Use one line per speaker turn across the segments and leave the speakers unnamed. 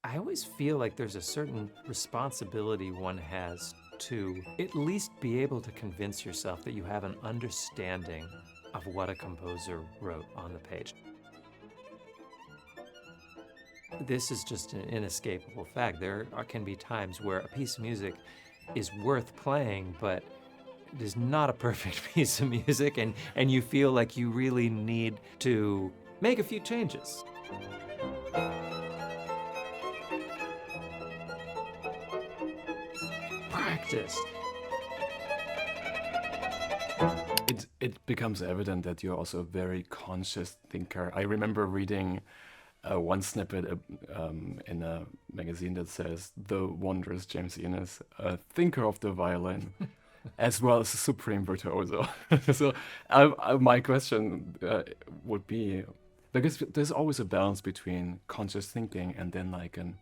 I always feel like there's a certain responsibility one has to at least be able to convince yourself that you have an understanding of what a composer wrote on the page. This is just an inescapable fact. Can be times where a piece of music is worth playing, but it is not a perfect piece of music, and you feel like you really need to make a few changes. Practice.
It becomes evident that you're also a very conscious thinker. I remember reading one snippet in a magazine that says the wondrous James Ehnes, a thinker of the violin, as well as a supreme virtuoso. So my question would be, because there's always a balance between conscious thinking and then like an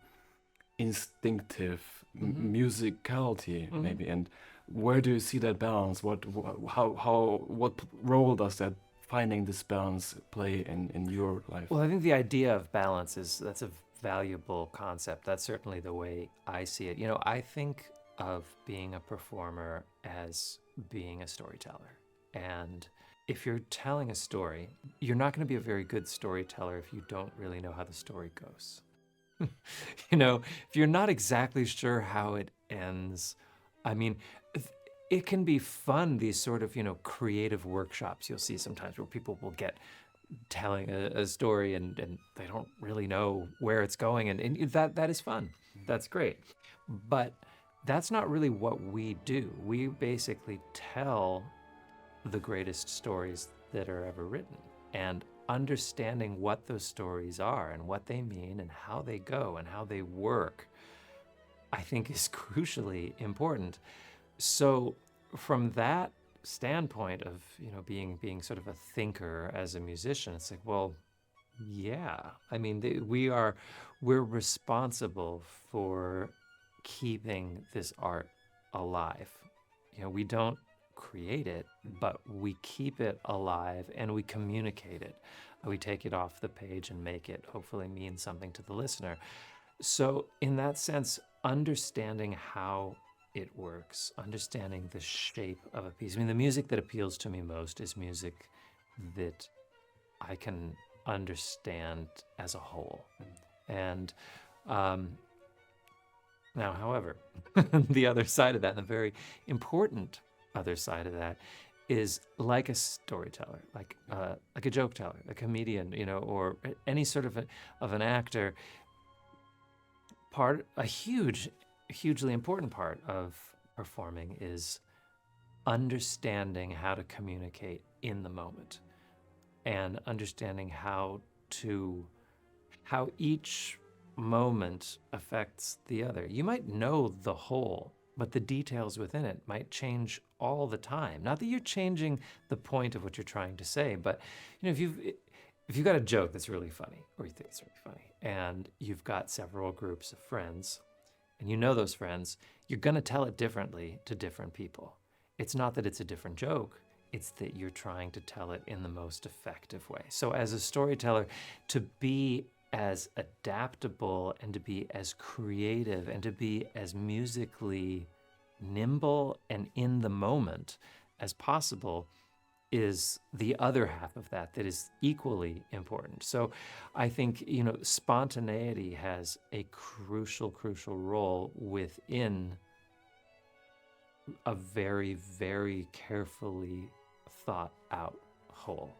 instinctive musicality, maybe. And where do you see that balance? What role does that finding this balance play in your life?
Well, I think the idea of balance that's a valuable concept. That's certainly the way I see it. I think of being a performer as being a storyteller. And if you're telling a story, you're not going to be a very good storyteller if you don't really know how the story goes. If you're not exactly sure how it ends, I mean, it can be fun, these sort of, creative workshops you'll see sometimes where people will get telling a story and they don't really know where it's going. And that is fun. That's great. But that's not really what we do. We basically tell the greatest stories that are ever written. And understanding what those stories are and what they mean and how they go and how they work, I think is crucially important. So from that standpoint of, being sort of a thinker as a musician, it's like, well, yeah. I mean, we're responsible for keeping this art alive. We don't create it, but we keep it alive and we communicate it. We take it off the page and make it hopefully mean something to the listener. So in that sense, understanding how it works, understanding the shape of a piece. I mean, the music that appeals to me most is music that I can understand as a whole. And now, however, the other side of that, and the very important other side of that, is like a storyteller, like a joke teller, a comedian, or any sort of an actor. A hugely important part of performing is understanding how to communicate in the moment and understanding how each moment affects the other. You might know the whole, but the details within it might change all the time. Not that you're changing the point of what you're trying to say, but if you've got a joke that's really funny, or you think it's really funny, and you've got several groups of friends, and you know those friends, you're going to tell it differently to different people. It's not that it's a different joke, it's that you're trying to tell it in the most effective way. So as a storyteller, to be as adaptable and to be as creative and to be as musically nimble and in the moment as possible is the other half of that is equally important. So I think, spontaneity has a crucial role within a very, very carefully thought out whole.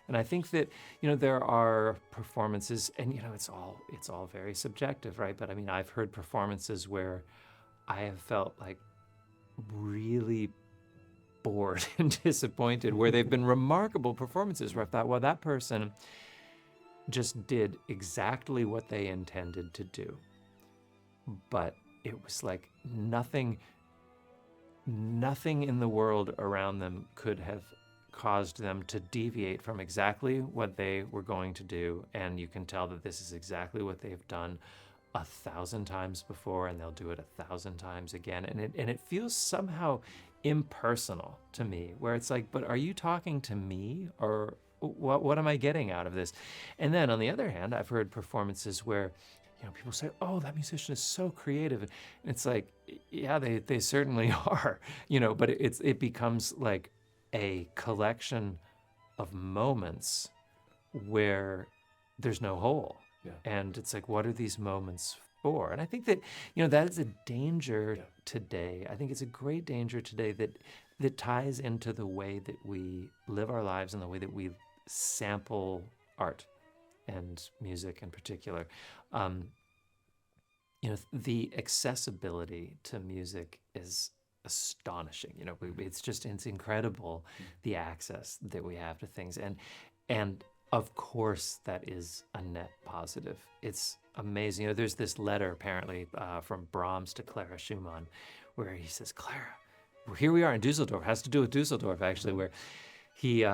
And I think that, there are performances, and, it's all very subjective, right? But I mean, I've heard performances where I have felt like really bored and disappointed, where they've been remarkable performances where I thought, well, that person just did exactly what they intended to do. But it was like nothing in the world around them could have caused them to deviate from exactly what they were going to do. And you can tell that this is exactly what they've done 1,000 times before, and they'll do it 1,000 times again. And it feels somehow impersonal to me, where it's like, but are you talking to me, or what am I getting out of this? And then on the other hand, I've heard performances where, people say, "Oh, that musician is so creative," and it's like, yeah, they certainly are, but it becomes like a collection of moments where there's no whole.
Yeah.
And it's like, what are these moments for? And I think that, that is a danger today. I think it's a great danger today that ties into the way that we live our lives and the way that we sample art and music in particular. The accessibility to music is astonishing. It's incredible, the access that we have to things. And of course, that is a net positive. It's amazing. There's this letter apparently from Brahms to Clara Schumann, where he says, "Clara, well, here we are in Dusseldorf." It has to do with Dusseldorf actually, where he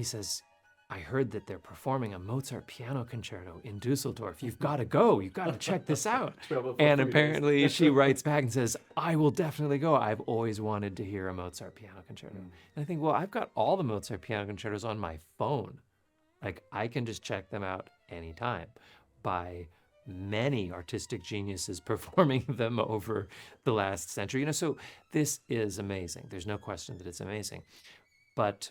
says, "I heard that they're performing a Mozart piano concerto in Dusseldorf. You've got to go. You've got to check this out." And apparently she writes back and says, "I will definitely go. I've always wanted to hear a Mozart piano concerto." And I think, well, I've got all the Mozart piano concertos on my phone. Like, I can just check them out anytime by many artistic geniuses performing them over the last century. So this is amazing. There's no question that it's amazing. But,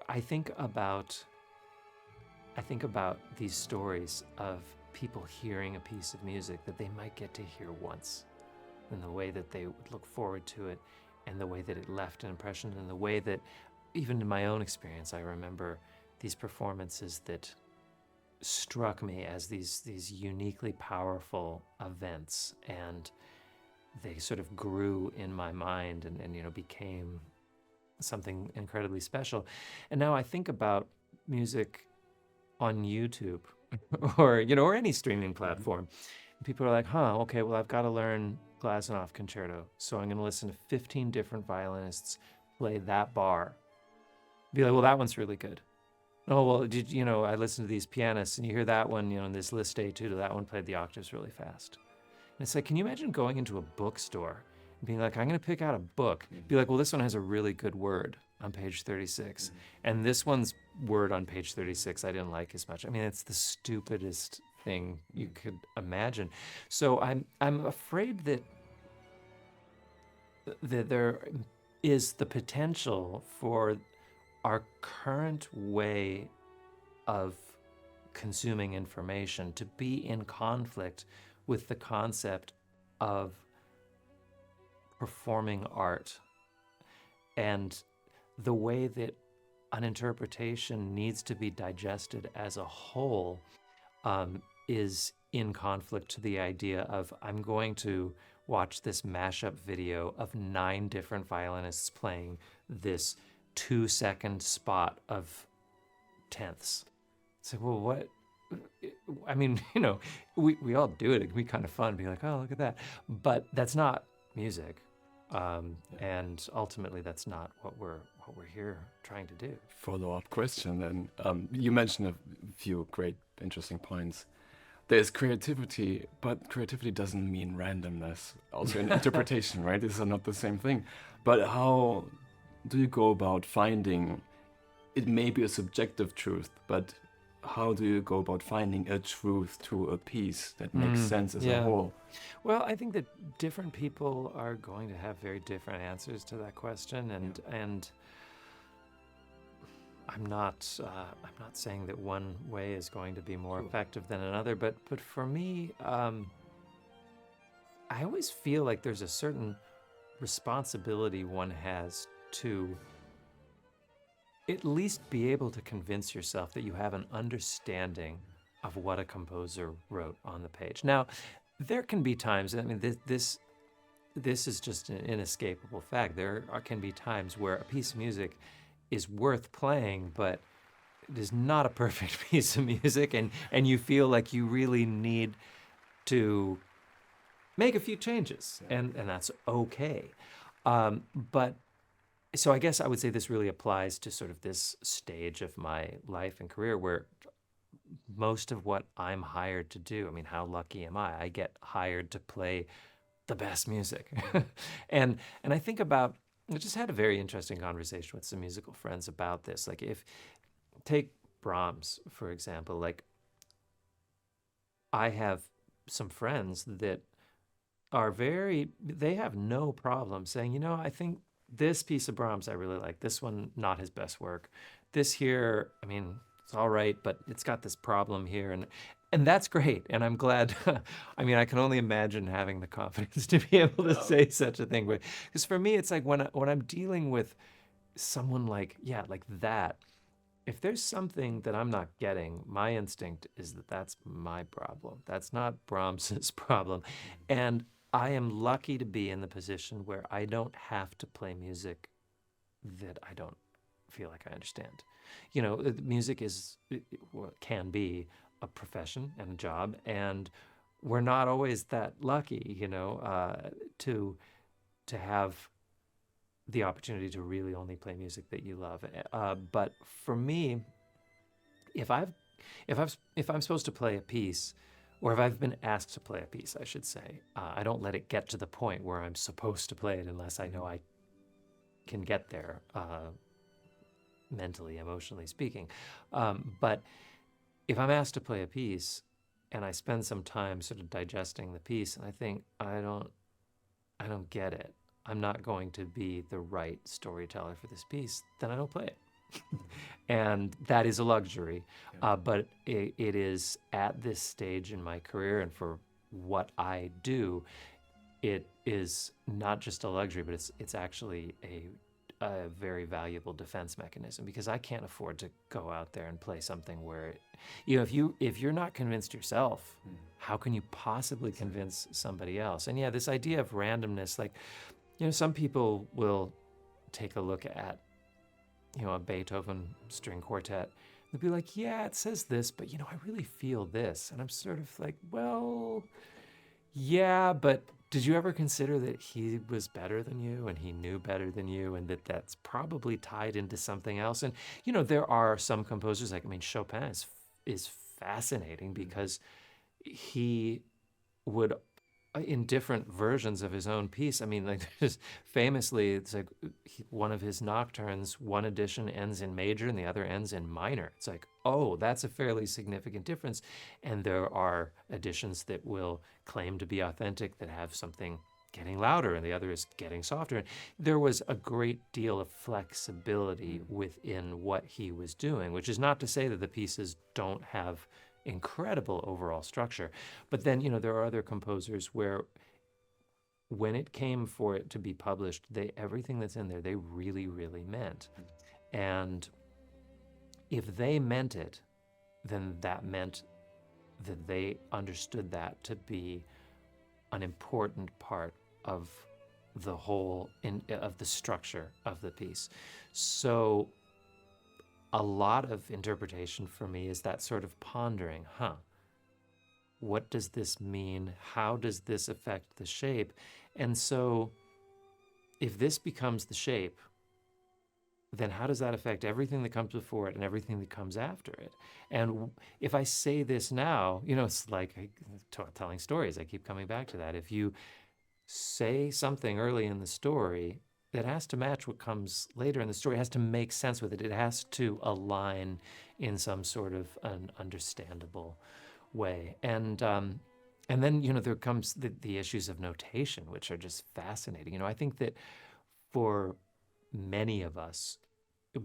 I think about these stories of people hearing a piece of music that they might get to hear once, and the way that they would look forward to it, and the way that it left an impression, and the way that, even in my own experience, I remember these performances that struck me as these uniquely powerful events, and they sort of grew in my mind and became something incredibly special. And now I think about music on YouTube or any streaming platform. And people are like, okay, well, I've got to learn Glazunov concerto, so I'm going to listen to 15 different violinists play that bar. Be like, well, that one's really good. Oh, well, I listened to these pianists, and you hear that one, in this list etude, that one played the octaves really fast. And it's like, can you imagine going into a bookstore and being like, I'm going to pick out a book. Be like, well, this one has a really good word on page 36. And this one's word on page 36 I didn't like as much. I mean, it's the stupidest thing you could imagine. So I'm afraid that there is the potential for our current way of consuming information to be in conflict with the concept of performing art, and the way that an interpretation needs to be digested as a whole is in conflict to the idea of, I'm going to watch this mashup video of 9 different violinists playing this 2-second spot of tenths. It's like, well, what? I mean, we all do it. It can be kind of fun, be like, oh, look at that. But that's not music. And ultimately, that's not what we're here trying to do.
Follow-up question then. You mentioned a few great, interesting points. There's creativity, but creativity doesn't mean randomness. Also in interpretation, right? These are not the same thing. But how do you go about finding, it may be a subjective truth, but how do you go about finding a truth to a piece that makes sense as a whole?
Well, I think that different people are going to have very different answers to that question, and I'm not saying that one way is going to be more effective than another, but for me, I always feel like there's a certain responsibility one has to at least be able to convince yourself that you have an understanding of what a composer wrote on the page. Now, there can be times, I mean, this is just an inescapable fact. There can be times where a piece of music is worth playing, but it is not a perfect piece of music, and you feel like you really need to make a few changes, and that's okay. But so I guess I would say this really applies to sort of this stage of my life and career where most of what I'm hired to do, I mean, how lucky am I? I get hired to play the best music. and I think about, I just had a very interesting conversation with some musical friends about this. Like, take Brahms, for example. Like, I have some friends that they have no problem saying, I think this piece of Brahms I really like. This one, not his best work. This here, I mean, it's all right, but it's got this problem here. And that's great. And I'm glad. I mean, I can only imagine having the confidence to be able to say such a thing. But because for me, it's like when I'm dealing with someone like, yeah, like that, if there's something that I'm not getting, my instinct is that that's my problem. That's not Brahms's problem. And I am lucky to be in the position where I don't have to play music that I don't feel like I understand. Music can be a profession and a job, and we're not always that lucky, to have the opportunity to really only play music that you love. But for me, if I'm supposed to play a piece, or if I've been asked to play a piece, I should say, I don't let it get to the point where I'm supposed to play it unless I know I can get there, mentally, emotionally speaking. But if I'm asked to play a piece and I spend some time sort of digesting the piece, and I think I don't get it, I'm not going to be the right storyteller for this piece, then I don't play it. And that is a luxury. But it is at this stage in my career and for what I do, it is not just a luxury, but it's actually a very valuable defense mechanism, because I can't afford to go out there and play something where, if you're not convinced yourself, how can you possibly convince somebody else? And yeah, this idea of randomness, like, some people will take a look at, a Beethoven string quartet. They'll be like, yeah, it says this, but, I really feel this. And I'm sort of like, well, yeah, but did you ever consider that he was better than you and he knew better than you, and that's probably tied into something else? And, there are some composers, like, Chopin is fascinating because he would, in different versions of his own piece. Like, just famously, it's like one of his nocturnes, one edition ends in major and the other ends in minor. It's like, oh, that's a fairly significant difference. And there are editions that will claim to be authentic that have something getting louder and the other is getting softer. There was a great deal of flexibility within what he was doing, which is not to say that the pieces don't have incredible overall structure. But then, there are other composers where when it came for it to be published, everything that's in there, they really, really meant. And if they meant it, then that meant that they understood that to be an important part of the whole, of the structure of the piece. So a lot of interpretation for me is that sort of pondering, what does this mean? How does this affect the shape? And so if this becomes the shape, then how does that affect everything that comes before it and everything that comes after it? And if I say this now, it's like telling stories. I keep coming back to that. If you say something early in the story, it has to match what comes later in the story. It has to make sense with it. It has to align in some sort of an understandable way. And then, there comes the issues of notation, which are just fascinating. I think that for many of us,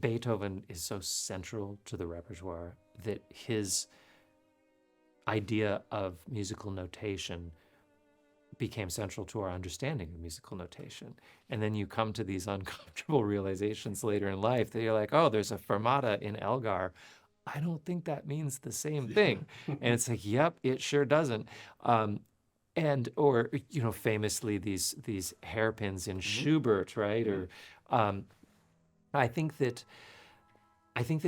Beethoven is so central to the repertoire that his idea of musical notation became central to our understanding of musical notation. And then you come to these uncomfortable realizations later in life that you're like, oh, there's a fermata in Elgar. I don't think that means the same thing. And it's like, yep, it sure doesn't. Or famously these hairpins in Schubert, right? Or I think that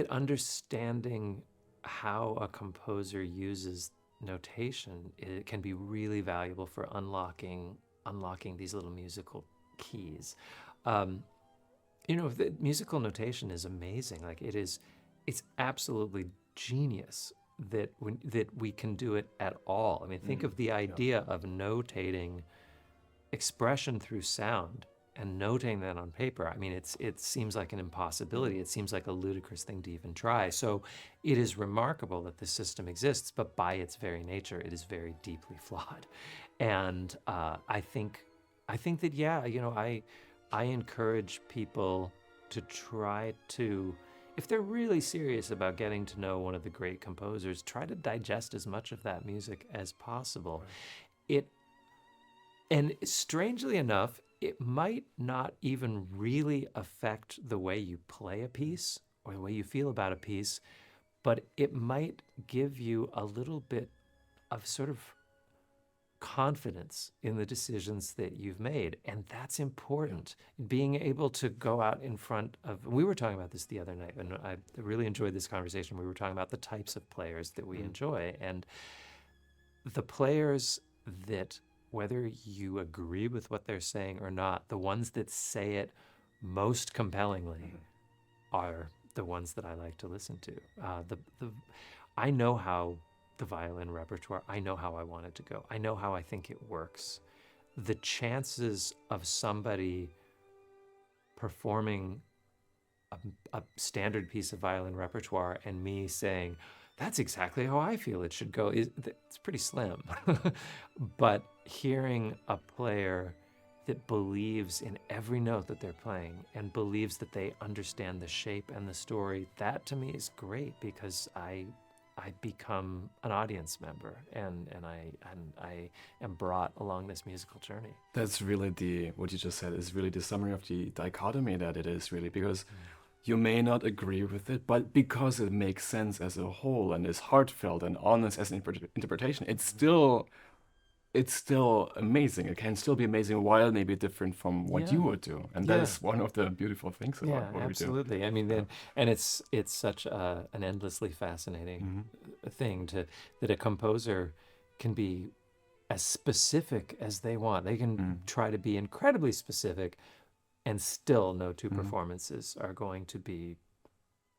understanding how a composer uses notation, it can be really valuable for unlocking these little musical keys. The musical notation is amazing. Like, it's absolutely genius that we can do it at all. Think of the idea of notating expression through sound and noting that on paper, I mean, it seems like an impossibility. It seems like a ludicrous thing to even try. So it is remarkable that this system exists, but by its very nature, it is very deeply flawed. And I think that, yeah, I encourage people to try to, if they're really serious about getting to know one of the great composers, try to digest as much of that music as possible. It, and strangely enough, it might not even really affect the way you play a piece or the way you feel about a piece, but it might give you a little bit of sort of confidence in the decisions that you've made. And that's important. Being able to go out in front of, we were talking about this the other night, and I really enjoyed this conversation. We were talking about the types of players that we enjoy. And the players that, whether you agree with what they're saying or not, the ones that say it most compellingly are the ones that I like to listen to. I know how the violin repertoire, I know how I want it to go. I know how I think it works. The chances of somebody performing a standard piece of violin repertoire and me saying, that's exactly how I feel it should go, it's pretty slim. But hearing a player that believes in every note that they're playing and believes that they understand the shape and the story, that to me is great, because I become an audience member, and I am brought along this musical journey.
That's really what you just said is really the summary of the dichotomy that it is, really, because you may not agree with it, but because it makes sense as a whole and is heartfelt and honest as an interpretation, it's still amazing. It can still be amazing while maybe different from what you would do, and that is one of the beautiful things about what
absolutely.
we do.
I mean, and it's such an endlessly fascinating thing that a composer can be as specific as they want. They can try to be incredibly specific, and still no two performances are going to be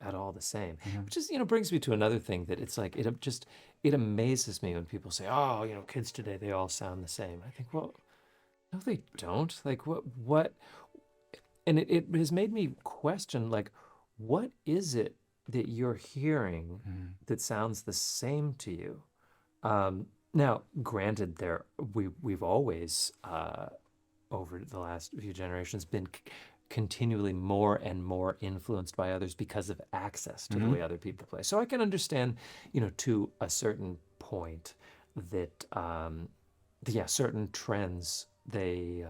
at all the same. Which is, brings me to another thing, that it's like, it amazes me when people say, oh, kids today, they all sound the same. I think, well, no, they don't. Like, what, and it has made me question, like, what is it that you're hearing that sounds the same to you? Now, granted, we've always, over the last few generations, been continually more and more influenced by others because of access to the way other people play. So I can understand, to a certain point, that certain trends, they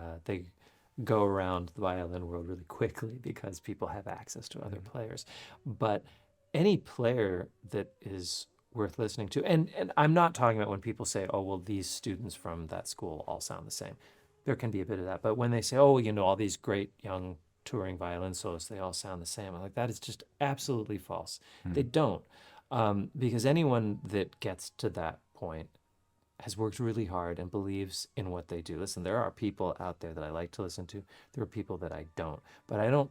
go around the violin world really quickly because people have access to other players. But any player that is worth listening to, and I'm not talking about when people say, oh, well, these students from that school all sound the same. There can be a bit of that. But when they say, oh, all these great young touring violin soloists, they all sound the same, I'm like, that is just absolutely false. They don't. Because anyone that gets to that point has worked really hard and believes in what they do. Listen, there are people out there that I like to listen to. There are people that I don't. But I don't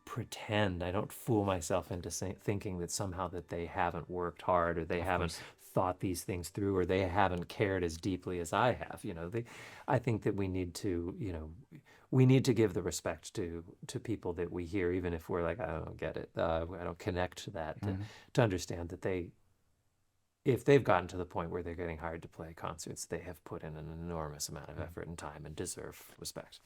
pretend, I don't fool myself into thinking that somehow that they haven't worked hard, or they haven't thought these things through, or they haven't cared as deeply as I have. I think that we need to, give the respect to people that we hear, even if we're like, I don't get it, I don't connect to that, to understand that if they've gotten to the point where they're getting hired to play concerts, they have put in an enormous amount of effort and time and deserve respect.